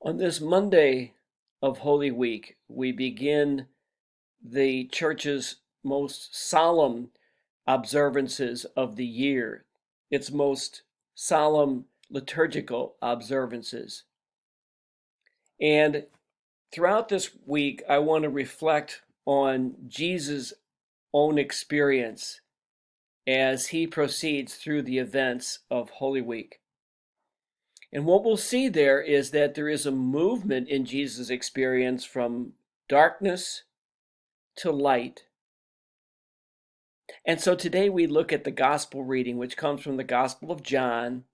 On this Monday of Holy Week, we begin the church's most solemn observances of the year, its most solemn liturgical observances. And throughout this week, I want to reflect on Jesus' own experience as he proceeds through the events of Holy Week. And what we'll see there is that there is a movement in Jesus' experience from darkness to light. And so today we look at the gospel reading, which comes from the Gospel of John.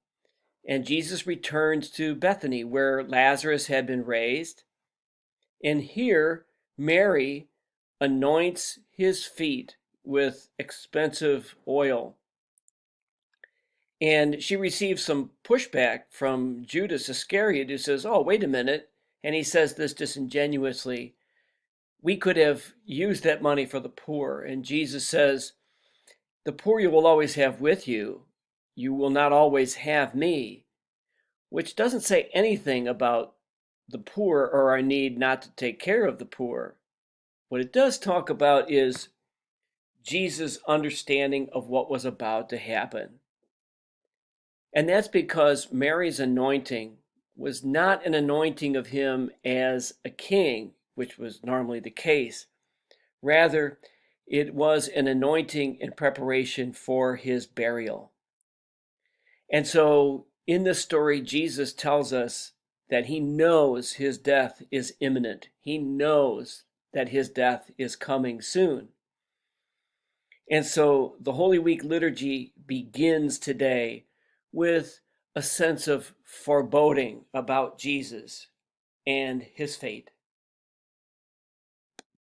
And Jesus returns to Bethany, where Lazarus had been raised. And here, Mary anoints his feet with expensive oil. And she receives some pushback from Judas Iscariot, who says, "Oh, wait a minute." And he says this disingenuously, "We could have used that money for the poor." And Jesus says, "The poor you will always have with you. You will not always have me," which doesn't say anything about the poor or our need not to take care of the poor. What it does talk about is Jesus' understanding of what was about to happen. And that's because Mary's anointing was not an anointing of him as a king, which was normally the case. Rather, it was an anointing in preparation for his burial. And so in this story, Jesus tells us that he knows his death is imminent. He knows that his death is coming soon. And so the Holy Week liturgy begins today with a sense of foreboding about Jesus and his fate.